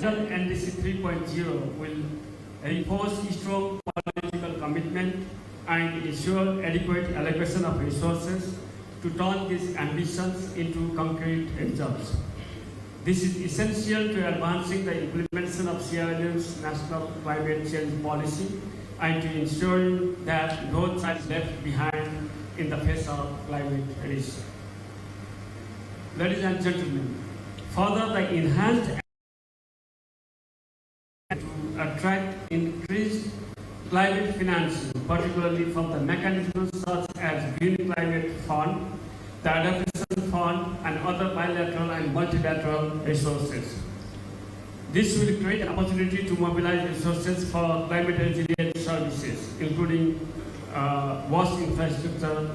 NDC 3.0 will enforce strong political commitment and ensure adequate allocation of resources to turn these ambitions into concrete results. This is essential to advancing the implementation of Sierra Leone's national climate change policy and to ensuring that no child is left behind in the face of climate risk. Ladies and gentlemen, further the enhanced to attract increased climate financing, particularly from the mechanisms such as Green Climate Fund, the Adaptation Fund, and other bilateral and multilateral resources. This will create an opportunity to mobilize resources for climate resilient services, including waste infrastructure,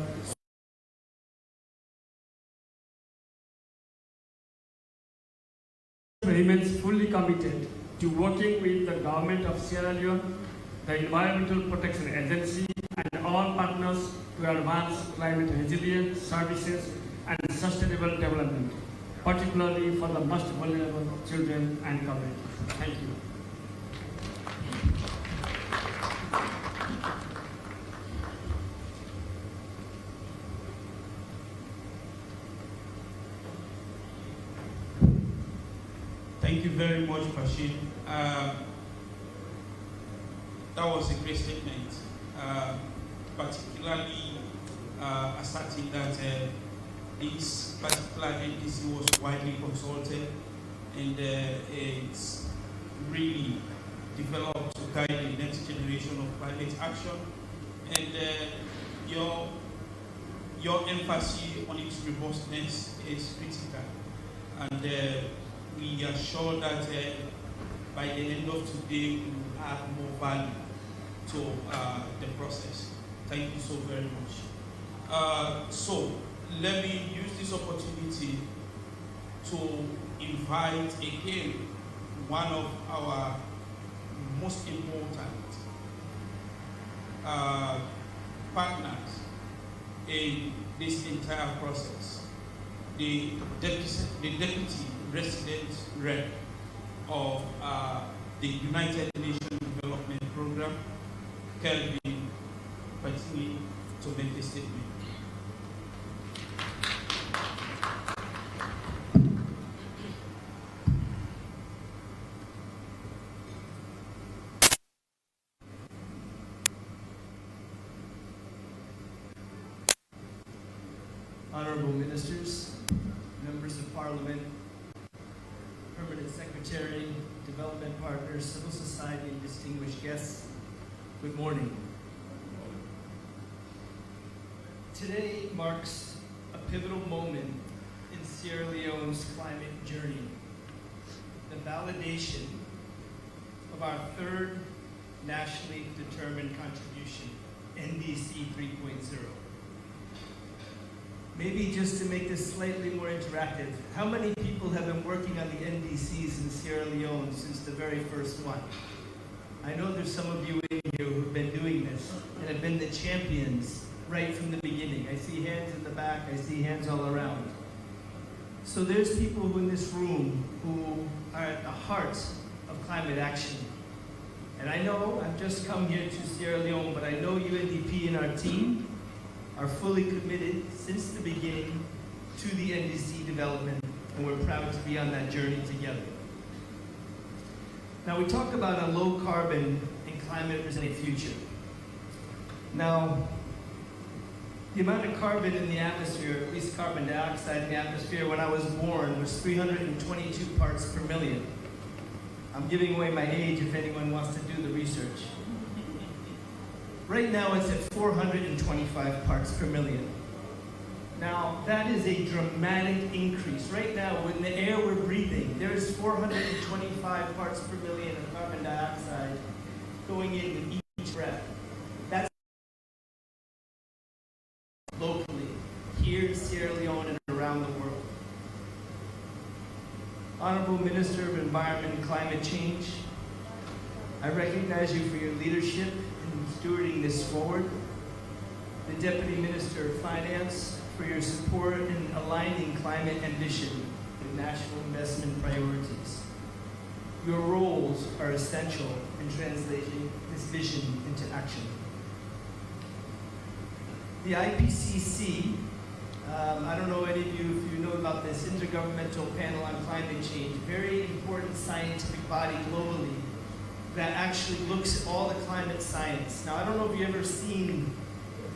remains fully committed to working with the government of Sierra Leone, the Environmental Protection Agency, and all partners to advance climate resilient services and sustainable development, particularly for the most vulnerable children and communities. Thank you. Thank you very much, Bashir. That was a great statement, particularly asserting that this particular NDC was widely consulted and it's really developed to guide the next generation of climate action. And your emphasis on its robustness is critical. And we are sure that by the end of today, we will add more value to the process. Thank you so very much. So let me use this opportunity to invite again one of our most important partners in this entire process, the deputy resident rep of the United Nations Development Program, Kelvin Patini, to make a statement. Honorable Ministers, Members of Parliament, Permanent Secretary, Development Partners, Civil Society, and distinguished guests, good morning. Today marks a pivotal moment in Sierra Leone's climate journey, the validation of our third nationally determined contribution, NDC 3.0. Maybe just to make this slightly more interactive, how many people have been working on the NDCs in Sierra Leone since the very first one? I know there's some of you in here who've been doing this and have been the champions right from the beginning. I see hands in the back, I see hands all around. So there's people who in this room who are at the heart of climate action. And I know I've just come here to Sierra Leone, but I know UNDP and our team are fully committed since the beginning to the NDC development, and we're proud to be on that journey together. Now, we talk about a low carbon and climate resilient future. Now, the amount of carbon in the atmosphere, at least carbon dioxide in the atmosphere when I was born, was 322 parts per million. I'm giving away my age if anyone wants to do the research. Right now it's at 425 parts per million. Now that is a dramatic increase. Right now in the air we're breathing, there's 425 parts per million of carbon dioxide going in with each breath. That's locally, here in Sierra Leone and around the world. Honorable Minister of Environment and Climate Change, I recognize you for your leadership stewarding this forward, the Deputy Minister of Finance for your support in aligning climate ambition with national investment priorities. Your roles are essential in translating this vision into action. The IPCC, I don't know any of you if you know about this Intergovernmental Panel on Climate Change, very important scientific body globally that actually looks at all the climate science. Now, I don't know if you've ever seen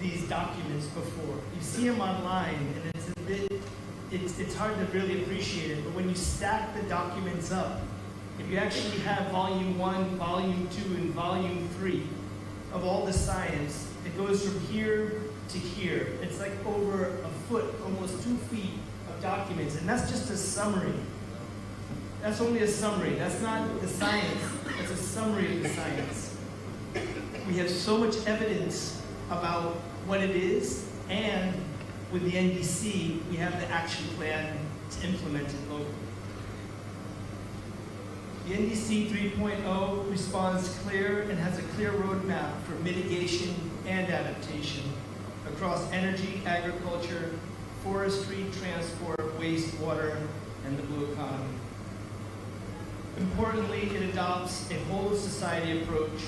these documents before. You see them online, and it's a bit, it's hard to really appreciate it, but when you stack the documents up, if you actually have volume 1, volume 2, and volume 3 of all the science, it goes from here to here. It's like over a foot, almost 2 feet of documents, and that's just a summary. That's only a summary. That's not the science. That's a summary of the science. We have so much evidence about what it is, and with the NDC, we have the action plan to implement it locally. The NDC 3.0 responds clear and has a clear roadmap for mitigation and adaptation across energy, agriculture, forestry, transport, wastewater, and the blue economy. Importantly, it adopts a whole of society approach.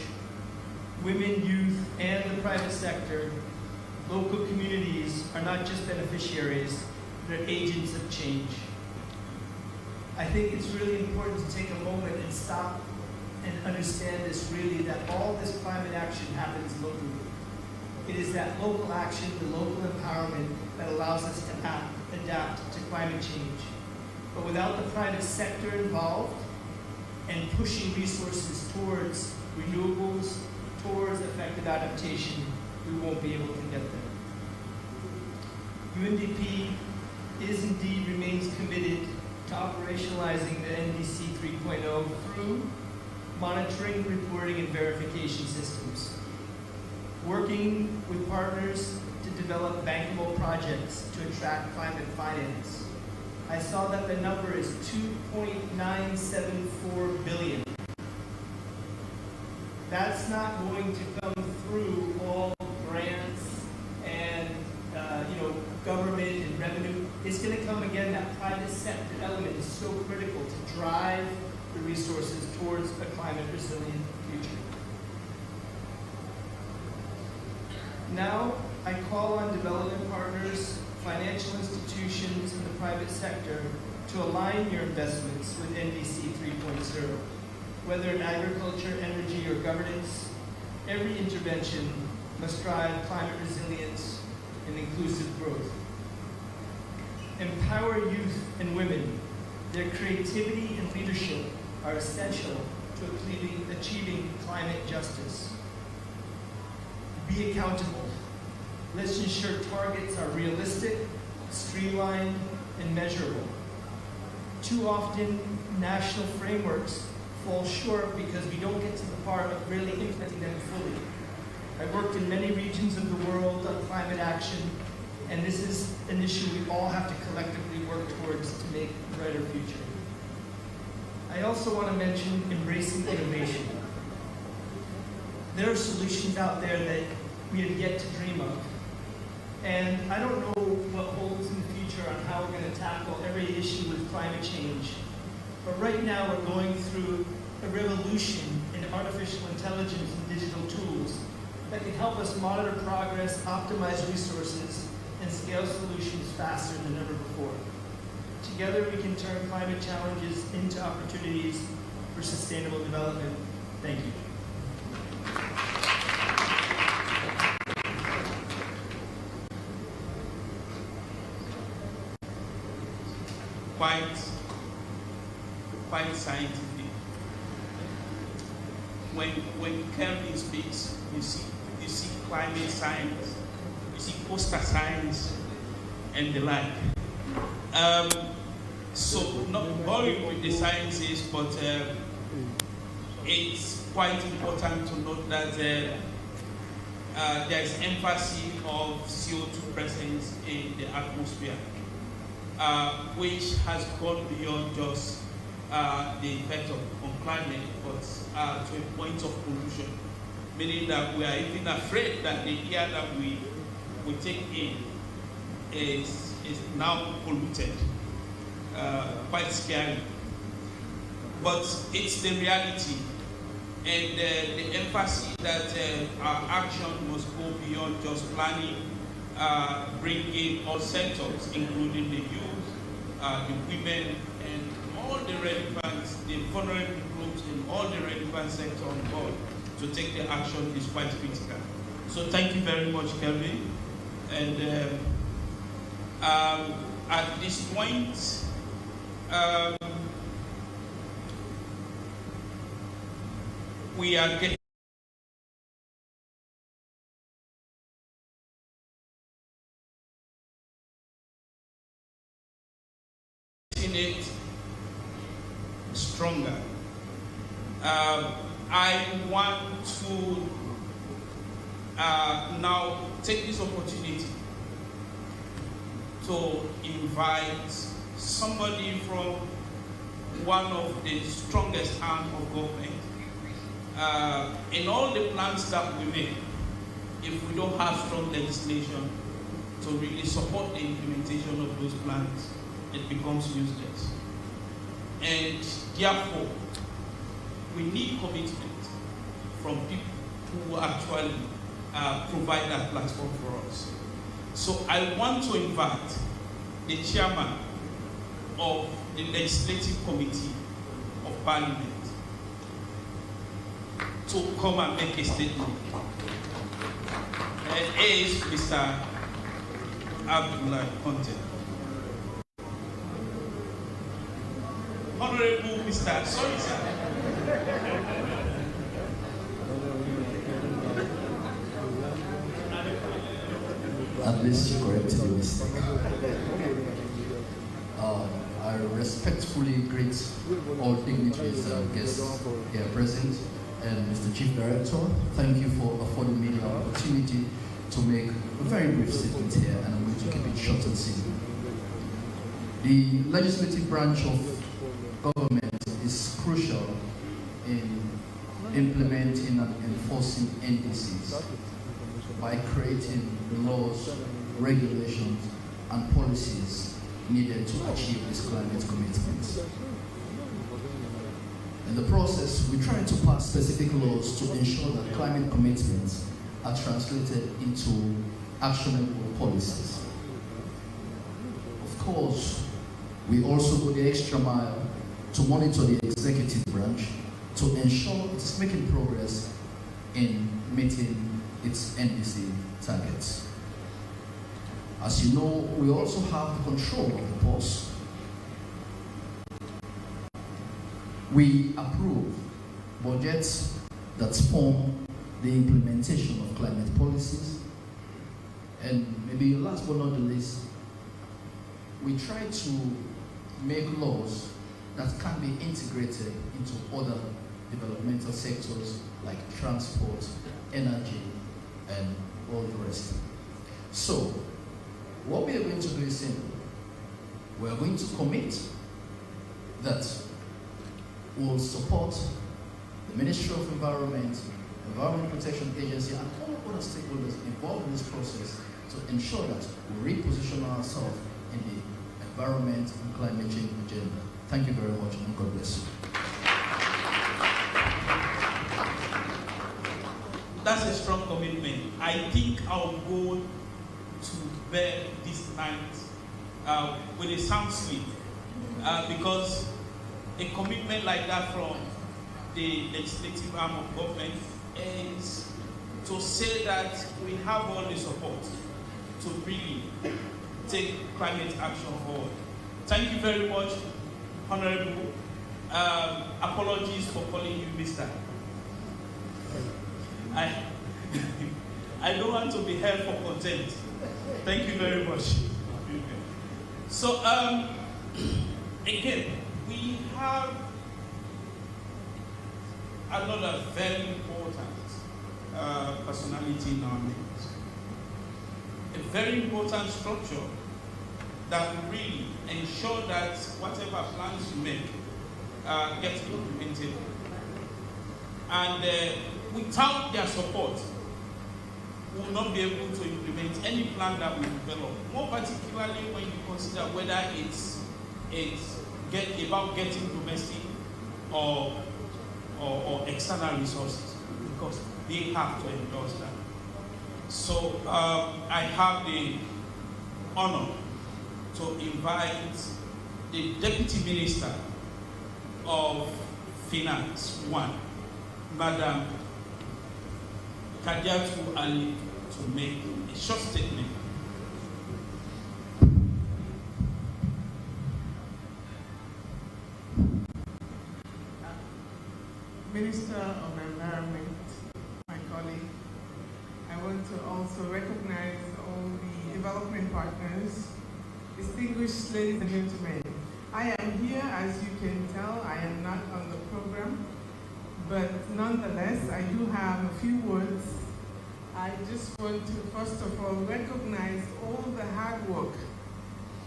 Women, youth, and the private sector, local communities are not just beneficiaries, they're agents of change. I think it's really important to take a moment and stop and understand this really, that all this climate action happens locally. It is that local action, the local empowerment that allows us to adapt to climate change. But without the private sector involved and pushing resources towards renewables, towards effective adaptation, we won't be able to get there. UNDP remains committed to operationalizing the NDC 3.0 through monitoring, reporting, and verification systems. Working with partners to develop bankable projects to attract climate finance. I saw that the number is $2.974 billion. That's not going to come through all grants and government and revenue. It's going to come again, that private sector element is so critical to drive the resources towards a climate resilient future. Now, I call on development partners, financial institutions, and the private sector to align your investments with NDC 3.0. Whether in agriculture, energy, or governance, every intervention must drive climate resilience and inclusive growth. Empower youth and women. Their creativity and leadership are essential to achieving climate justice. Be accountable. Let's ensure targets are realistic, streamlined, and measurable. Too often, national frameworks fall short because we don't get to the part of really implementing them fully. I've worked in many regions of the world on climate action, and this is an issue we all have to collectively work towards to make a brighter future. I also want to mention embracing innovation. There are solutions out there that we have yet to dream of. And I don't know what holds in the future on how we're going to tackle every issue with climate change. But right now we're going through a revolution in artificial intelligence and digital tools that can help us monitor progress, optimize resources, and scale solutions faster than ever before. Together we can turn climate challenges into opportunities for sustainable development. Thank you. Quite scientific. When Kelvin speaks, you see climate science, you see coastal science, and the like. So not boring with the sciences, but it's quite important to note that there is emphasis of CO2 presence in the atmosphere, which has gone beyond just the effect on climate, but to a point of pollution, meaning that we are even afraid that the air that we take in is now polluted. Quite scary. but it's the reality. And the emphasis that our action must go beyond just planning, bringing all sectors, including the youth, the women, and all the relevant, the vulnerable groups in all the relevant sectors on board to take the action is quite critical. So thank you very much, Kelvin. And at this point, we are getting it stronger. I want to now take this opportunity to invite somebody from one of the strongest arms of government. In all the plans that we make, if we don't have strong legislation to really support the implementation of those plans, it becomes useless. And therefore, we need commitment from people who actually provide that platform for us. So I want to invite the chairman of the Legislative Committee of Parliament to come and make a statement. And is Mr. Abdullah Conte. Honorable Mr. Sorry, sir. At least you corrected the mistake. I respectfully greet all dignitaries and guests here present. And Mr. Chief Director, thank you for affording me the opportunity to make a very brief statement here, and I'm going to keep it short and simple. The legislative branch of government is crucial in implementing and enforcing NDCs by creating the laws, regulations, and policies needed to achieve these climate commitments. In the process, we try to pass specific laws to ensure that climate commitments are translated into actionable policies. Of course, we also go the extra mile to monitor the executive branch to ensure it is making progress in meeting its NDC targets. As you know, we also have the control of the purse. We approve budgets that form the implementation of climate policies. And maybe last but not the least, we try to make laws that can be integrated into other developmental sectors like transport, energy, and all the rest. So, what we are going to do is simple. We are going to commit that we will support the Ministry of Environment, Environment Protection Agency, and all other stakeholders involved in this process to ensure that we reposition ourselves in the environment and climate change agenda. Thank you very much, and God bless you. That's a strong commitment. I think I'll go to bed this night with a sound sleep because a commitment like that from the legislative arm of government is to say that we have all the support to really take climate action forward. Thank you very much, Honorable. Apologies for calling you Mr. I don't want to be held for contempt. Thank you very much. So, again, we have another very important personality in our midst. A very important structure that will really ensure that whatever plans you make get implemented. And without their support, we will not be able to implement any plan that we develop. More particularly when you consider whether it's about getting domestic or external resources, because they have to endorse that. So I have the honor to invite the Deputy Minister of Finance, Madam Kadiatu Ali, to make a short statement. Minister of Environment, my colleague, I want to also recognize all the development partners, distinguished ladies and gentlemen. I am here, as you can tell, I am not on the program, but nonetheless, I do have a few words. I just want to, first of all, recognize all the hard work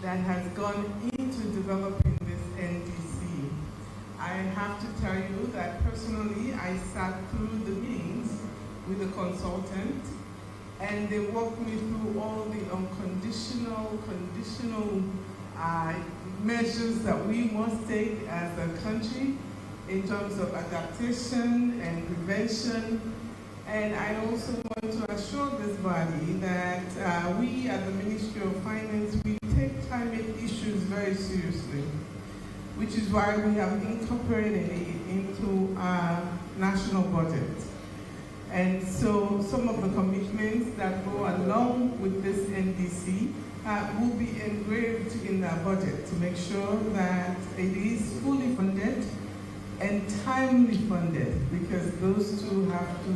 that has gone into developing this NDC. I have to tell you that personally, I sat through the meetings with the consultant, and they walked me through all the conditional measures that we must take as a country in terms of adaptation and prevention. And I also want to assure this body that we at the Ministry of Finance, we take climate issues very seriously, which is why we have incorporated it into our national budget. And so some of the commitments that go along with this NDC will be engraved in our budget to make sure that it is fully funded and timely funded, because those two have to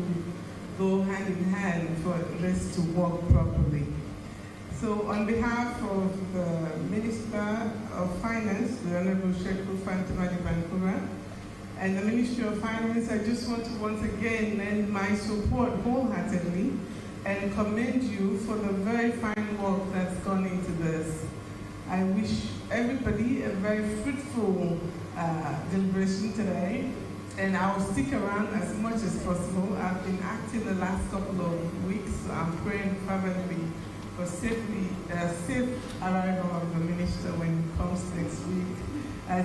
go hand in hand for this to work properly. So on behalf of the Minister of Finance, the Honorable Sheku Fantamadi Vancouver, and the Ministry of Finance, I just want to once again lend my support wholeheartedly and commend you for the very fine work that's gone into this. I wish everybody a very fruitful deliberation today, and I will stick around as much as possible. I've been active the last couple of weeks, so I'm praying fervently for safe arrival of the minister when he comes next week.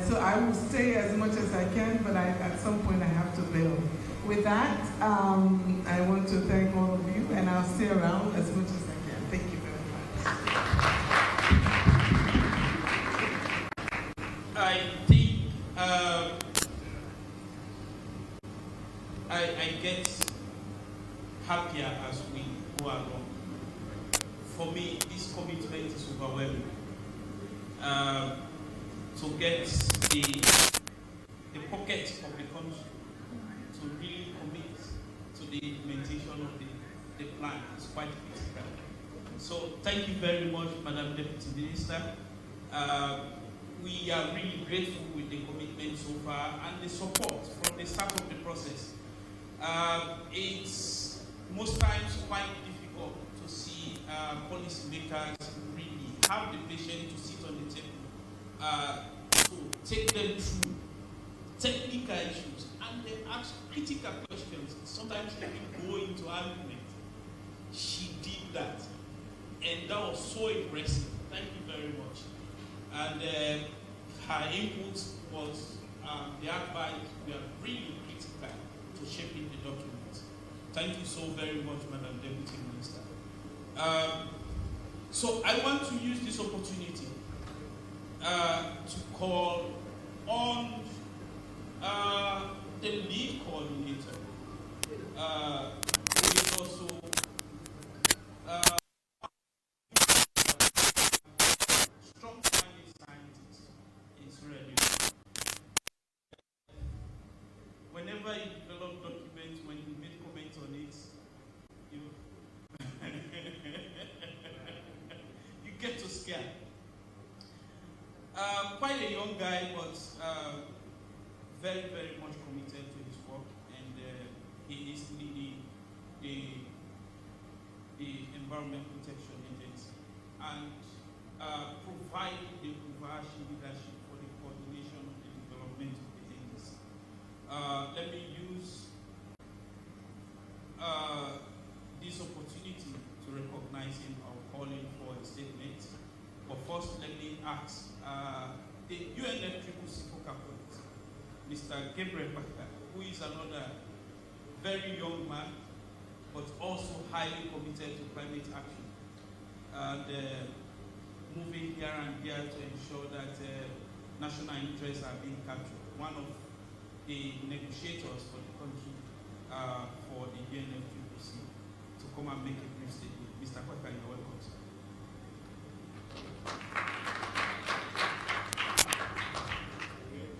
So I will stay as much as I can, but at some point I have to bail. With that, I want to thank all of you, and I'll stay around as much as I can. Thank you very much. I think I get happier as we go along. For me, this commitment is overwhelming. To get the pocket of the country to really commit to the implementation of the plan is quite critical. So thank you very much, Madam Deputy Minister. We are really grateful with the commitment so far and the support from the start of the process. It's most times quite difficult to see policymakers really have the patience to sit on the table, to take them through technical issues, and they ask critical questions, sometimes even go into argument. She did that, and that was so impressive. Thank you very much. And her input was the advice we are really critical to shaping the document. Thank you so very much, Madam Deputy Minister. So I want to use this opportunity to call on the lead coordinator, who is also strong climate scientist in Sierra Leone. Whenever you develop documents, when you make comments on it, you you get to scare. Quite a young guy, but very, very much committed to his work, and he is leading the Environment Protection Agency and providing the overarching leadership for the coordination of the development of the agency. Let me use this opportunity to recognize him or call him for a statement. But first, let me ask the UNFCCC focal point. Mr. Gabriel Baka, who is another very young man, but also highly committed to climate action, and moving here and there to ensure that national interests are being captured. One of the negotiators for the country for the UNFCCC, to come and make a brief statement. Mr. Kwaka, you're welcome.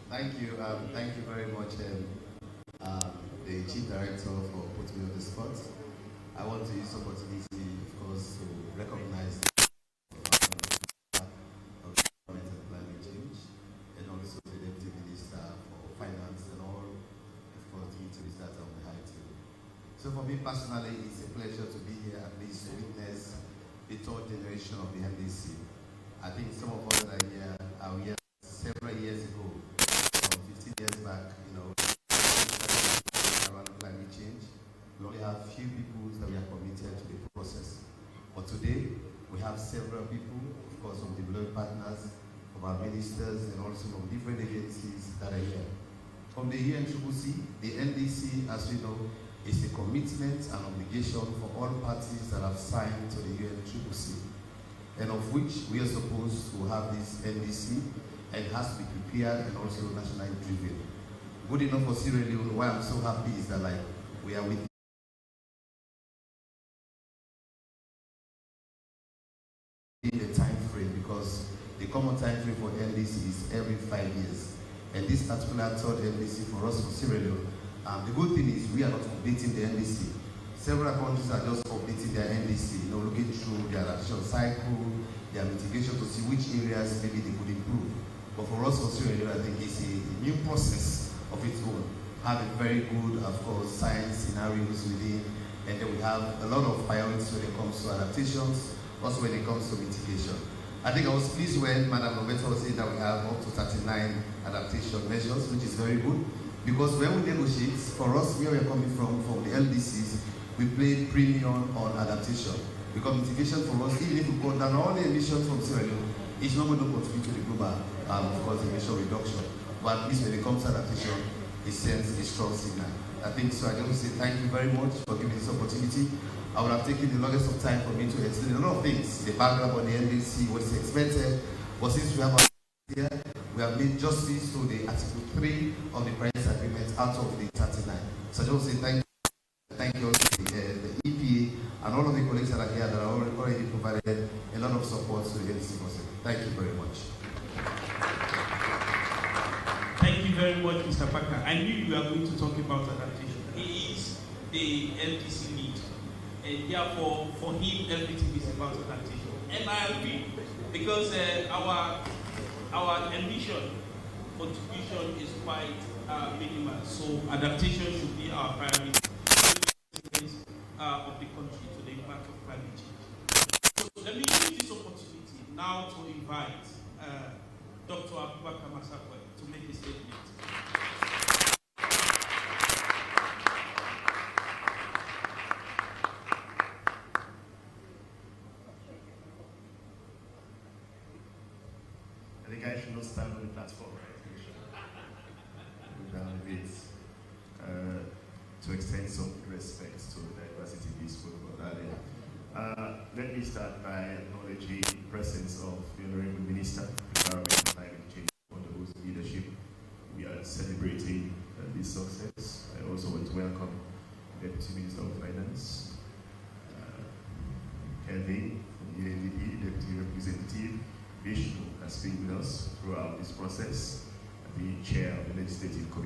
Thank you. Thank you very much, the Chief Director, for putting me on the spot. I want to use the opportunity, of course, to recognize the of government and climate change, and also the Deputy Minister for Finance and all, of course, the utilities that are on the high table. So for me personally, it's a pleasure to be here, at least to witness the third generation of the MDC. I think some of us that are here several years ago, 15 years back, around climate change. We only have few people that we are committed to the process. But today, we have several people, of course, from development partners, from our ministers, and also from different agencies that are here. From the UNCCC, the NDC, as we know, is a commitment and obligation for all parties that have signed to the UNCCC, and of which we are supposed to have this NDC, and it has to be prepared and also nationally driven. Good enough for Sierra Leone. Why I'm so happy is that we are with the time frame, because the common time frame for NDC is every 5 years. And this particular third NDC for us for Sierra Leone, the good thing is we are not updating the NDC. Several countries are just updating their NDC, looking through their adaptation cycle, their mitigation to see which areas maybe they could improve. But for us for Sierra Leone, I think it's a new process of its own. Have a very good, of course, science scenarios within, and then we have a lot of priorities when it comes to adaptations, also when it comes to mitigation. I think I was pleased when Madam Roberta was saying that we have up to 39 adaptation measures, which is very good, because when we negotiate, for us, where we are coming from the LDCs, we play premium on adaptation. Because mitigation for us, even if we cut down all the emissions from Sierra Leone, it's not going to contribute to the global, of course, emission reduction. But at least when it comes to adaptation, it sends a strong signal. I think so. I just want to say thank you very much for giving this opportunity. I would have taken the longest of time for me to explain a lot of things, the background on the NDC, what is expected. But since we have here, we have made justice to the Article 3 of the Paris Agreement out of the 39. So I just want to say thank you. Thank you also to the EPA and all of the colleagues that are here that are already provided a lot of support to the NDC process. Thank you very much. Thank you very much, Mr. Parker. I knew you were going to talk about adaptation. He is the LDC lead, and therefore, for him, everything is about adaptation. And I agree, because our emission contribution is quite minimal, so adaptation should be our priority of the country to the impact of climate change. So let me use this opportunity now to invite Dr. Abubakar Masakwe to make a statement. I think I should not stand on the platform, right? Down a bit. To extend some respect to the diversity we spoke about earlier. Let me start by acknowledging the presence of the Honorable Minister of Environment and Climate Change under whose leadership we are celebrating this success. I also want to welcome the Deputy Minister of Finance, Kevin, from the UNDP, Deputy Representative, Vishnu has been with us throughout this process, the Chair of the Legislative Committee.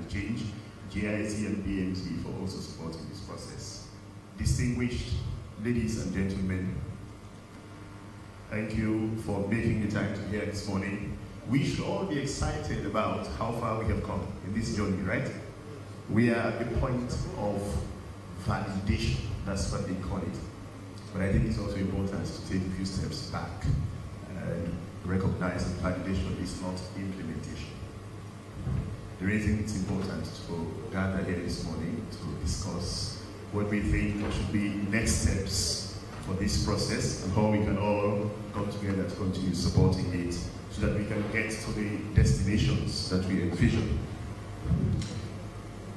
Climate Change, GIC and BMT for also supporting this process. Distinguished ladies and gentlemen, thank you for making the time to hear this morning. We should all be excited about how far we have come in this journey, right? We are at the point of validation, that's what they call it. But I think it's also important to take a few steps back and recognize that validation is not implementation. The reason it's important to gather here this morning to discuss what we think should be next steps for this process and how we can all come together to continue supporting it so that we can get to the destinations that we envision.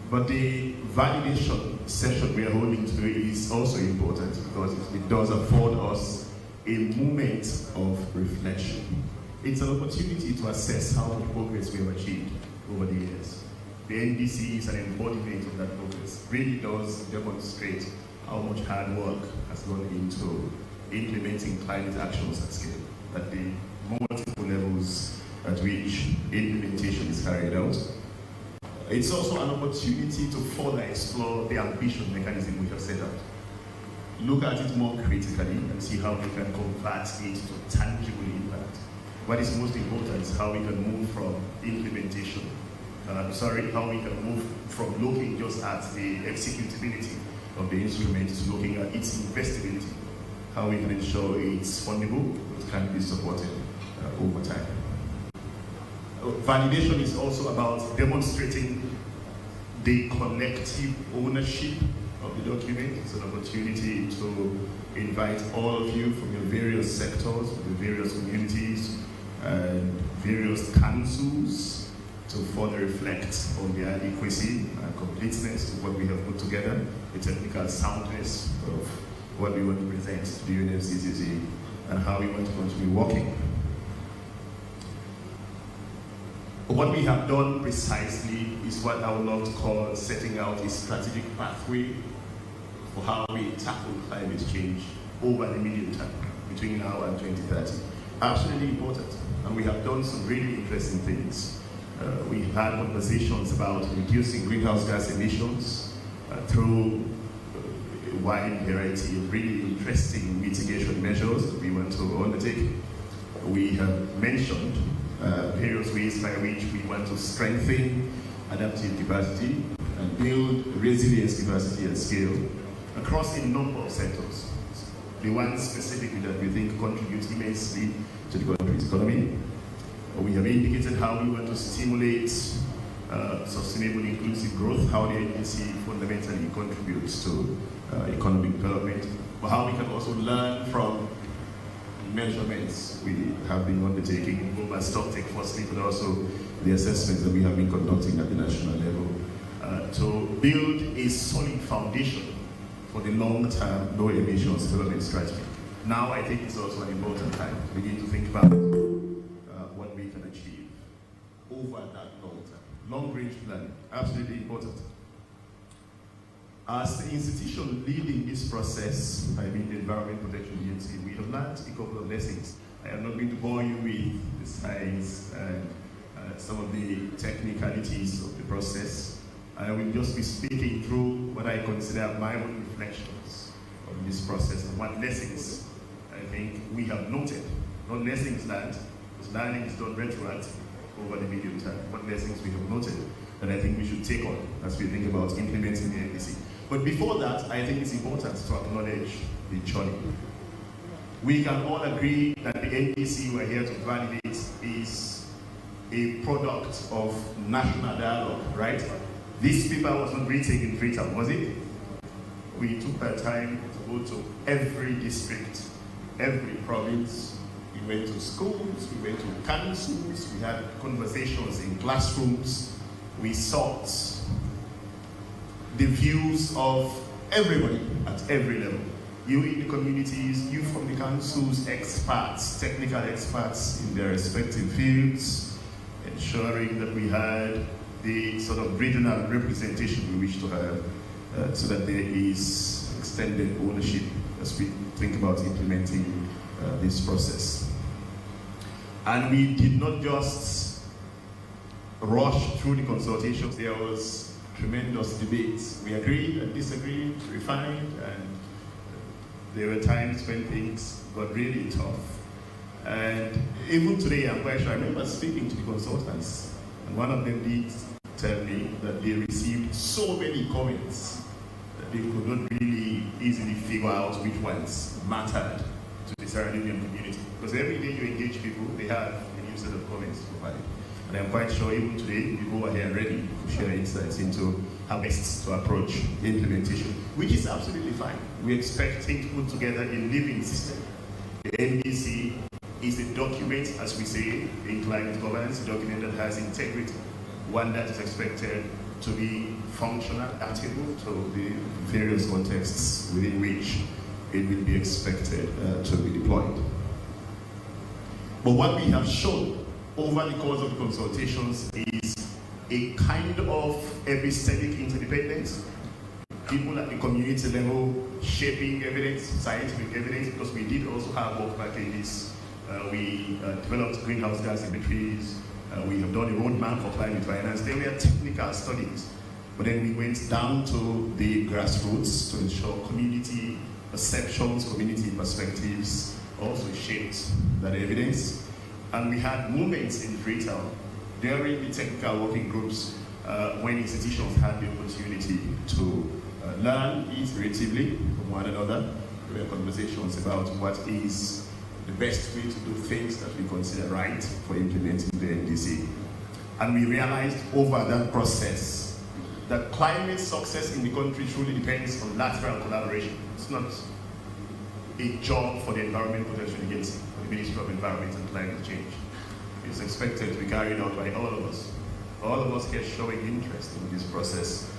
But the validation session we are holding today is also important because it does afford us a moment of reflection. It's an opportunity to assess how much progress we have achieved over the years. The NDC is an embodiment of that progress. It really does demonstrate how much hard work has gone into implementing climate actions at scale, at the multiple levels at which implementation is carried out. It's also an opportunity to further explore the ambition mechanism we have set out. Look at it more critically and see how we can convert it to tangible impact. What is most important is how we can move from implementation, how we can move from looking just at the executability of the instrument to looking at its investability, how we can ensure it's fundable, but can be supported over time. Validation is also about demonstrating the collective ownership of the document. It's an opportunity to invite all of you from your various sectors, the various communities, and various councils to further reflect on the adequacy and completeness of what we have put together, the technical soundness of what we want to present to the UNFCCC, and how we want to continue working. What we have done precisely is what I would love to call setting out a strategic pathway for how we tackle climate change over the medium term, between now and 2030. Absolutely important, and we have done some really interesting things. We've had conversations about reducing greenhouse gas emissions through a wide variety of really interesting mitigation measures that we want to undertake. We have mentioned various ways by which we want to strengthen adaptive capacity and build resilience capacity at scale across a number of sectors. The ones specifically that we think contribute immensely to the country's economy. We have indicated how we want to stimulate sustainable inclusive growth, how the NDC fundamentally contributes to economic development, but how we can also learn from measurements we have been undertaking, both as stocktake firstly, but also the assessments that we have been conducting at the national level, to build a solid foundation for the long-term low emissions development strategy. Now I think it's also an important time to begin to think about what we can achieve over that long term. Long-range planning, absolutely important. As the institution leading this process, I mean the Environment Protection Agency, we have learned a couple of lessons. I am not going to bore you with the science and some of the technicalities of the process. I will just be speaking through what I consider my own reflections on this process and what lessons I think we have noted. Not lessons learned, because learning is done retroactively over the medium term. What lessons we have noted that I think we should take on as we think about implementing the NDC. But before that, I think it's important to acknowledge the journey. We can all agree that the NDC we're here to validate is a product of national dialogue, right? This paper was not written in Freetown, was it? We took that time to go to every district, every province. We went to schools, we went to councils, we had conversations in classrooms. We sought the views of everybody at every level. You in the communities, you from the councils, experts, technical experts in their respective fields, ensuring that we had the sort of regional representation we wish to have, so that there is extended ownership as we think about implementing this process. And we did not just rushed through the consultations. There was tremendous debates. We agreed and disagreed, refined, and there were times when things got really tough. And even today, I'm quite sure, I remember speaking to the consultants, and one of them did tell me that they received so many comments that they could not really easily figure out which ones mattered to the Sierra Leonean community. Because every day you engage people, they have a new set of comments to provide. And I'm quite sure even today, people are here ready to share insights into how best to approach the implementation, which is absolutely fine. We expect things put together in a living system. The NDC is a document, as we say, in climate governance, a document that has integrity, one that is expected to be functional, adaptable to the various contexts within which it will be expected to be deployed. But what we have shown over the course of the consultations is a kind of epistemic interdependence. People at the community level shaping evidence, scientific evidence, because we did also have work packages. We developed greenhouse gas inventories. We have done a roadmap for climate finance. There were technical studies, but then we went down to the grassroots to ensure community perceptions, community perspectives also shaped that evidence. And we had moments in Freetown during the technical working groups when institutions had the opportunity to learn iteratively from one another. There were conversations about what is the best way to do things that we consider right for implementing the NDC. And we realized over that process that climate success in the country truly depends on lateral collaboration. It's not a job for the Environment Protection Agency, for the Ministry of Environment and Climate Change. It's expected to be carried out by all of us. All of us here showing interest in this process,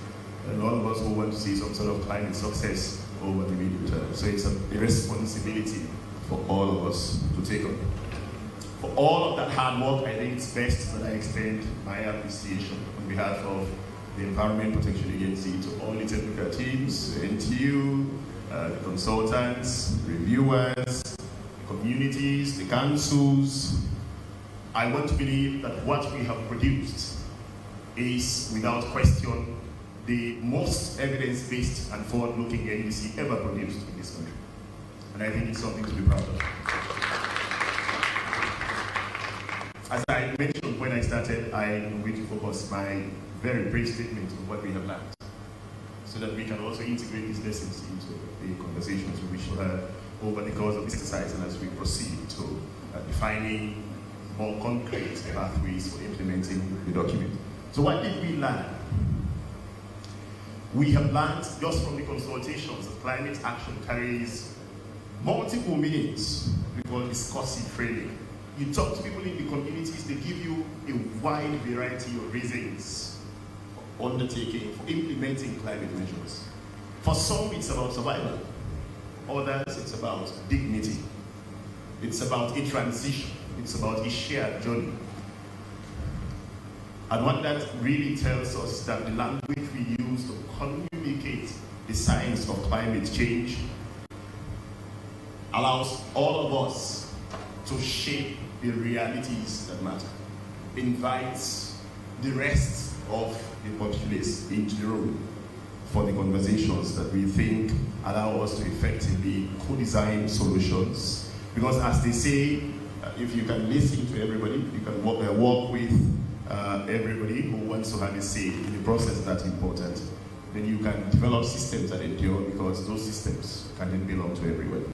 and all of us who want to see some sort of climate success over the medium term. So it's a responsibility for all of us to take on. For all of that hard work, I think it's best that I extend my appreciation on behalf of the Environment Protection Agency to all the technical teams, the NTU, the consultants, reviewers, the communities, the councils. I want to believe that what we have produced is, without question, the most evidence-based and forward-looking NDC ever produced in this country. And I think it's something to be proud of. As I mentioned when I started, I am going to focus my very brief statement on what we have learned, so that we can also integrate these lessons into the conversations we shall have over the course of this exercise and as we proceed to defining more concrete pathways for implementing the document. So what did we learn? We have learned just from the consultations that climate action carries multiple meanings. We call discursive framing. You talk to people in the communities, they give you a wide variety of reasons for undertaking, for implementing climate measures. For some, it's about survival. Others, it's about dignity. It's about a transition. It's about a shared journey. And what that really tells us is that the language we use to communicate the science of climate change allows all of us to shape the realities that matter, invites the rest of the populace into the room for the conversations that we think allow us to effectively co-design solutions. Because as they say, if you can listen to everybody, you can work with everybody who wants to have a say in the process that's important, then you can develop systems that endure, because those systems can then belong to everyone.